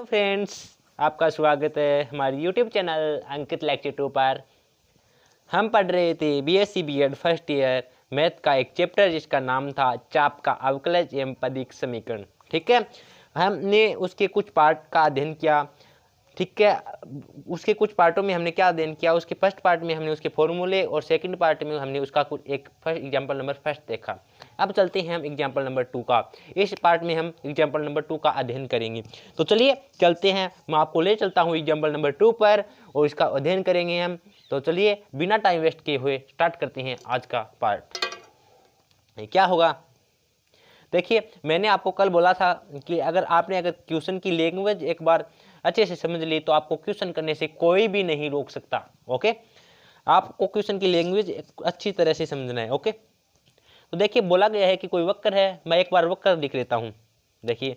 Friends, आपका स्वागत है हमारे यूट्यूब चैनल अंकित लेक्चर 2 पर। हम पढ़ रहे थे BSc BEd first year math का एक चैप्टर जिसका नाम था चाप का अवकलज एवं पदिक समीकरण। ठीक है, हमने उसके कुछ पार्ट का अध्ययन किया। ठीक है, उसके कुछ पार्टों में हमने क्या अध्ययन किया, उसके फर्स्ट पार्ट में हमने उसके फॉर्मूले और सेकंड पार्ट में हमने उसका कुछ एक एग्जाम्पल नंबर फर्स्ट देखा। अब चलते हैं हम एग्जाम्पल नंबर 2 का। इस पार्ट में हम एग्जाम्पल नंबर 2 का अध्ययन करेंगे। तो चलिए चलते हैं, मैं आपको ले चलता हूँ एग्जाम्पल नंबर 2 पर और इसका अध्ययन करेंगे हम। तो चलिए बिना टाइम वेस्ट किए हुए स्टार्ट करते हैं आज का पार्ट। क्या होगा, देखिए मैंने आपको कल बोला था कि अगर क्वेश्चन की लैंग्वेज एक बार अच्छे से समझ ली तो आपको क्वेश्चन करने से कोई भी नहीं रोक सकता। ओके, आपको क्वेश्चन की लैंग्वेज अच्छी तरह से समझना है। ओके, तो देखिए बोला गया है कि कोई वक्र है। मैं एक बार वक्र लिख लेता हूं। देखिए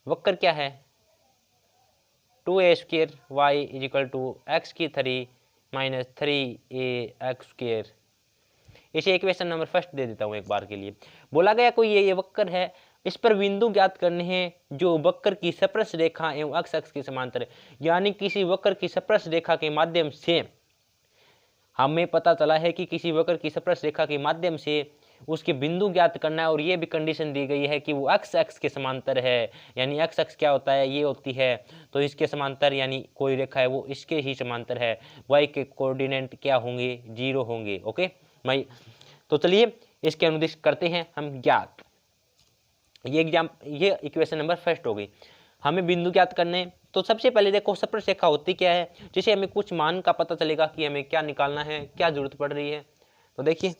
वक्र क्या है, 2a² y = x³ - 3ax²। इसे इक्वेशन नंबर फर्स्ट दे देता हूं एक बार के लिए। बोला गया कोई ये वक्र है, इस पर बिंदु ज्ञात करने हैं जो वक्र की स्पर्श रेखा एवं अक्ष अक्ष के समांतर है। यानी किसी वक्र की स्पर्श रेखा के माध्यम से हमें पता चला है कि किसी वक्र की स्पर्श रेखा के माध्यम से उसके बिंदु ज्ञात करना है, और ये भी कंडीशन दी गई है कि वो अक्ष अक्ष के समांतर है। यानी अक्ष अक्ष क्या होता है, ये होती है तो इसके समांतर, यानी कोई रेखा है वो इसके ही समांतर है। y के कोऑर्डिनेट क्या होंगे, 0 होंगे। ओके भाई, तो चलिए इसके अनुदिश करते हैं हम ज्ञात। ये इक्वेशन नंबर फर्स्ट हो गई। हमें बिंदु ज्ञात करने, तो सबसे पहले देखो स्पर्श रेखा होती क्या है, जिसे हमें कुछ मान का पता चलेगा कि हमें क्या निकालना है, क्या जरूरत पड़ रही है। तो देखिए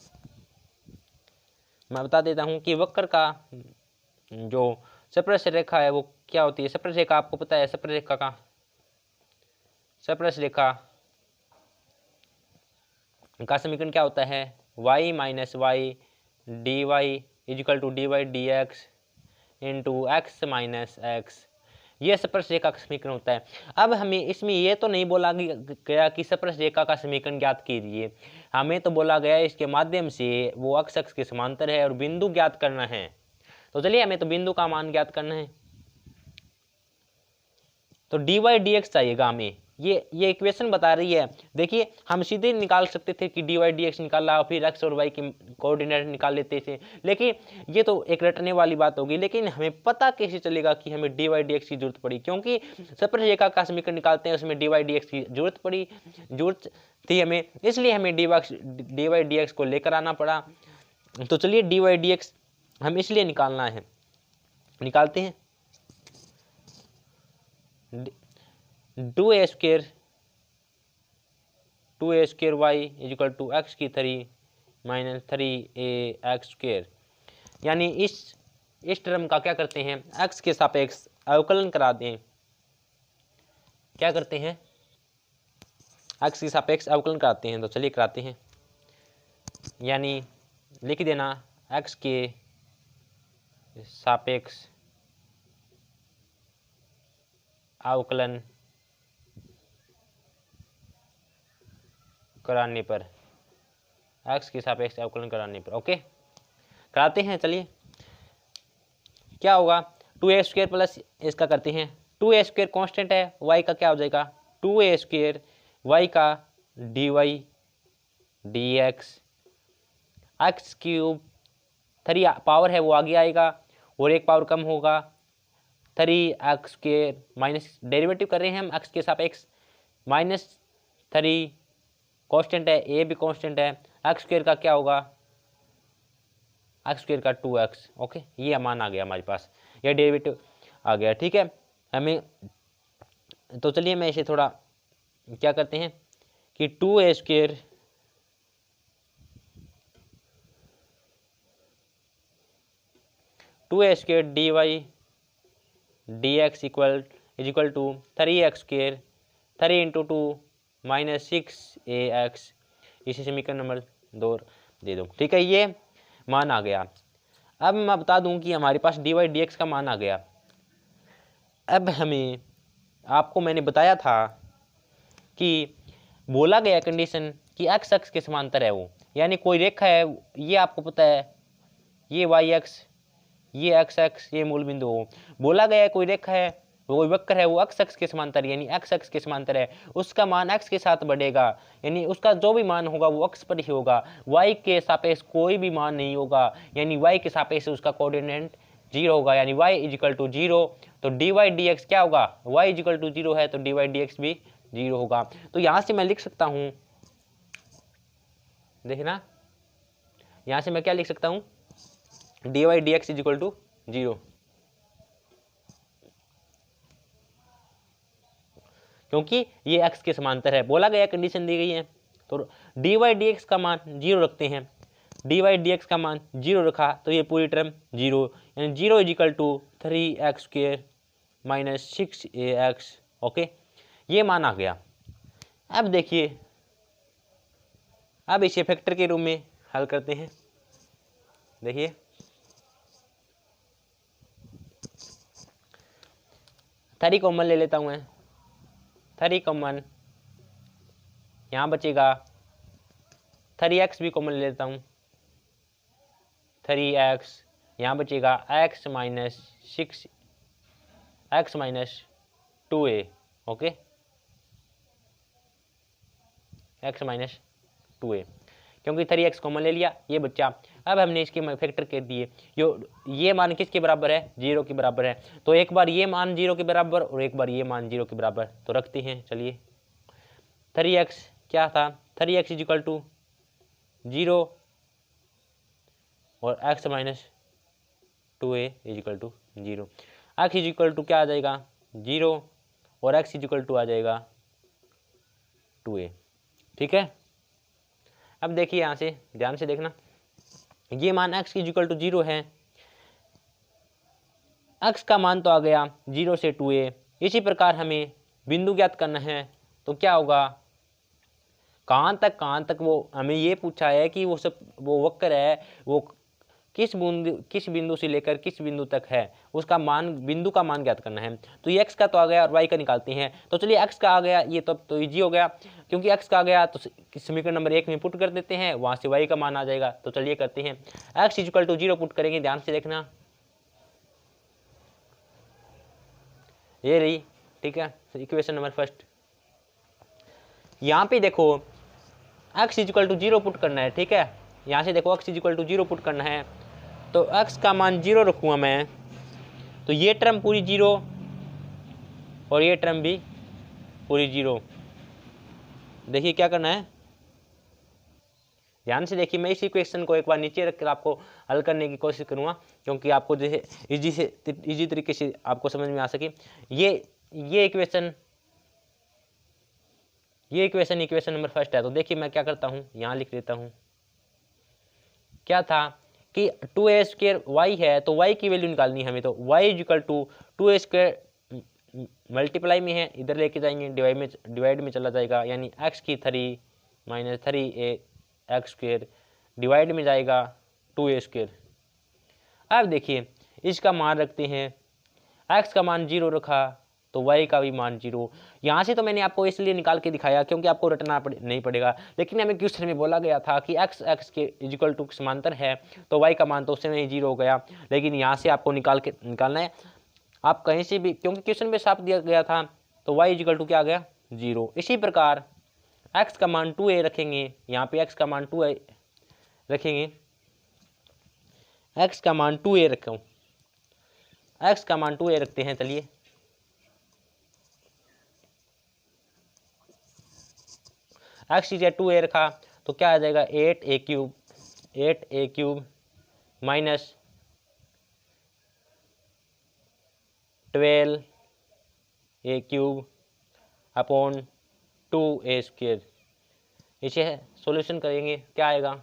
मैं बता देता हूं कि वक्र का जो स्पर्श रेखा है वो क्या होती है। स्पर्श रेखा आपको पता है, स्पर्श रेखा का समीकरण क्या होता है, y - y dy = dy dx × x - x। ये स्पर्श रेखा का समीकरण होता है। अब हमें इसमें ये तो नहीं बोला गया कि स्पर्श रेखा का समीकरण ज्ञात कीजिए, हमें तो बोला गया इसके माध्यम से वो अक्ष अक्ष के समांतर है और बिंदु ज्ञात करना है। तो चलिए हमें तो बिंदु का मान ज्ञात करना है, तो dy dx चाहिएगा हमें। ये इक्वेशन बता रही है। देखिए हम सीधे निकाल सकते थे कि dy dx निकाला और फिर x और y के कोऑर्डिनेट निकाल लेते थे, लेकिन ये तो एक रटने वाली बात होगी। लेकिन हमें पता कैसे चलेगा कि हमें dy dx की जरूरत पड़ी, क्योंकि स्पर्श रेखा का समीकरण निकालते हैं उसमें dy dx की जरूरत थी हमें, इसलिए हमें dy dx को लेकर आना पड़ा। तो चलिए dy dx हम इसलिए निकालना है, निकालते हैं। 2a² y = x³ - 3ax²। यानी इस टर्म का क्या करते हैं, x के सापेक्ष अवकलन करा दें। क्या करते हैं, x के सापेक्ष अवकलन कराते हैं। तो चलिए कराते हैं, यानी लिख देना x के सापेक्ष अवकलन कराने पर, x के सापेक्ष अवकलन कराने पर। ओके कराते हैं। चलिए क्या होगा, 2a² प्लस इसका करते हैं, 2a² कांस्टेंट है, y का क्या हो जाएगा, 2a² y का dy dx, x³ 3 पावर है वो आगे आएगा और एक पावर कम होगा, 3x² माइनस डेरिवेटिव कर रहे हैं हम x के सापेक्ष, -3 कांस्टेंट है, a भी कांस्टेंट है, x² का क्या होगा, x² का 2x। ओके ये मान आ गया हमारे पास, यह डेरिवेटिव आ गया। ठीक है हमें, तो चलिए मैं इसे थोड़ा क्या करते हैं कि 2a² dy dx = 3x², 3 × 2 - 6ax। इसी समीकरण नंबर 2 दे दो। ठीक है, ये मान आ गया। अब मैं बता दूं कि हमारे पास dy dx का मान आ गया। अब हमें, आपको मैंने बताया था कि बोला गया कंडीशन कि x अक्ष के समांतर है वो, यानी कोई रेखा है, ये आपको पता है, ये y अक्ष ये एक्स एक्स ये मूल बिंदु हो। बोला गया है कोई रेखा है, कोई वक्र है, वो एक्स एक्स के समांतर यानी एक्स एक्स के समांतर है, उसका मान एक्स के साथ बढ़ेगा, यानी उसका जो भी मान होगा वो एक्स पर ही होगा, वाई के सापेक्ष कोई भी मान नहीं होगा, यानी वाई के सापेक्ष उसका कोऑर्डिनेट 0 होगा, यानी y इजिकल टू 0। तो डी वाई डी एक्स क्या होगा, y इजिकल टू 0 है तो डी वाई डी एक्स भी 0 होगा। तो यहां से मैं लिख सकता हूं, देखना यहां से मैं क्या लिख सकता हूं, d y d x equal to 0, क्योंकि ये x के समांतर है, बोला गया कंडीशन दी गई है। तो डी वाई डी एक्स का मान 0 रखते हैं, डी वाई डी एक्स का मान 0 रखा तो ये पूरी टर्म 0, यानी 0 is equal to 3x² minus 6ax। Okay, ये मान आ गया। अब देखिए, अब इसे फैक्टर के रूप में हल करते हैं। देखिए 3 कॉमन ले लेता हूं मैं, 3 कॉमन यहाँ बचेगा, 3x भी कॉमन ले लेता हूँ, 3x यहाँ बचेगा, x minus 6x minus 2a। Okay, x minus 2a, क्योंकि 3x कॉमन ले लिया, ये बच्चा। अब हमने इसके फैक्टर कर दिए, ये मान किसके बराबर है, 0 के बराबर है। तो एक बार ये मान 0 के बराबर और एक बार ये मान 0 के बराबर, तो रखते हैं। चलिए 3x क्या था, 3x इजिकल टू 0 और x minus 2a equal to 0। x equal to क्या आ जाएगा, 0 और x इजिकल टू आ जाएगा 2a। ठीक है, अब देखिए यहाँ से ध्यान से देखना, ये मान x इजिकल टू 0 है, x का मान तो आ गया 0 से 2a। इसी प्रकार हमें बिंदु ज्ञात करना है, तो क्या होगा, कहाँ तक वो हमें ये पूछा है कि वो वक्र है, वो किस बिंदु से लेकर किस बिंदु तक है, उसका मान, बिंदु का मान ज्ञात करना है। तो ये x का तो आ गया और y का निकालते हैं। तो चलिए x का आ गया, ये तो इजी हो गया, क्योंकि x का आ गया तो समीकरण नंबर 1 में पुट कर देते हैं, वहां से y का मान आ जाएगा। तो चलिए करते हैं, x इक्वल टू 0 पुट करेंगे, ध्यान से देखना, ये रही। ठीक है, इक्वेशन नंबर फर्स्ट, यहाँ पे देखो x इक्वल टू 0 पुट करना है। ठीक है, यहाँ से देखो x इक्वल टू 0 पुट करना है, तो x का मान 0 रखूँगा मैं, तो ये टर्म पूरी 0 और ये टर्म भी पूरी 0। देखिए क्या करना है, ध्यान से देखिए, मैं इस इक्वेशन को एक बार नीचे रखकर आपको हल करने की कोशिश करूँगा, क्योंकि आपको जैसे इजी तरीके से आपको समझ में आ सके। ये इक्वेशन नंबर फर्स्ट है। तो देखिए मैं क्या करता हूँ, यहाँ लिख देता हूँ, क्या था कि 2a² y है, तो y की वैल्यू निकालनी है हमें। तो y equal to 2a² multiply में है, इधर लेके जाएंगे, डिवाइड में चला जाएगा, यानी x की 3 माइनस 3ax² डिवाइड में जाएगा 2a²। अब देखिए इसका मान रखते हैं, x का मान 0 रखा तो y का भी मान 0। यहाँ से तो मैंने आपको इसलिए निकाल के दिखाया क्योंकि आपको रटना नहीं पड़ेगा, लेकिन हमें क्वेश्चन में बोला गया था कि x के इक्वल टू समांतर है, तो y का मान तो उससे नहीं 0 हो गया, लेकिन यहाँ से आपको निकालना है। आप कहीं से भी, क्योंकि क्वेश्चन में साफ दिया गया था, तो y इक्वल टू क्या आ गया, 0। इसी प्रकार x का मान 2a रखेंगे, यहाँ पे x का मान 2a रखेंगे, x का मान 2a रखूँ, x का मान 2a रखते हैं। चलिए x इज 2a रखा तो क्या आ जाएगा, 8a³ minus 12a³ upon 2a²। इसे सॉल्यूशन करेंगे, क्या आएगा,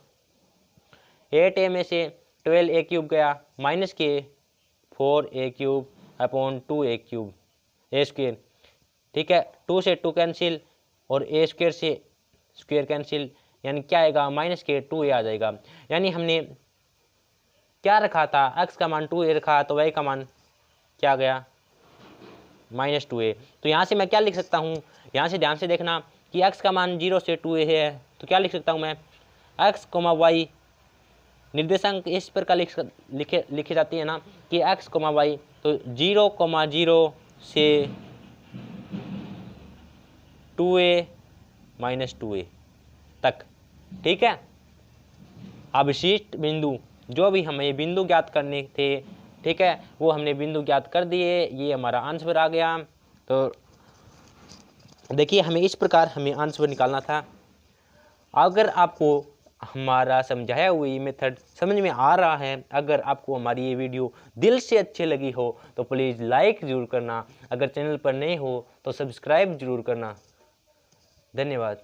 8a में से 12a³ गया, माइनस के 4a³ अपॉन 2a²। ठीक है, 2 से 2 कैंसिल और a² से स्क्वायर कैंसिल, यानी क्या आएगा, माइनस के 2a आ जाएगा। यानी हमने क्या रखा था, x का मान 2a रखा, तो y का मान क्या गया, माइनस 2a। तो यहाँ से मैं क्या लिख सकता हूँ, यहाँ से ध्यान से देखना कि x का मान 0 से 2a है, तो क्या लिख सकता हूँ मैं, x, y निर्देशांक इस प्रकार लिखे जाती है ना कि x, y, तो 0,0 से 2a माइनस 2a तक। ठीक है, अवशिष्ट बिंदु जो भी हमें बिंदु ज्ञात करने थे, ठीक है, वो हमने बिंदु ज्ञात कर दिए। ये हमारा आंसर आ गया। तो देखिए हमें इस प्रकार हमें आंसर निकालना था। अगर आपको हमारा समझाया हुआ ये मेथड समझ में आ रहा है, अगर आपको हमारी ये वीडियो दिल से अच्छी लगी हो तो प्लीज़ लाइक ज़रूर करना। अगर चैनल पर नए हो तो सब्सक्राइब ज़रूर करना। धन्यवाद।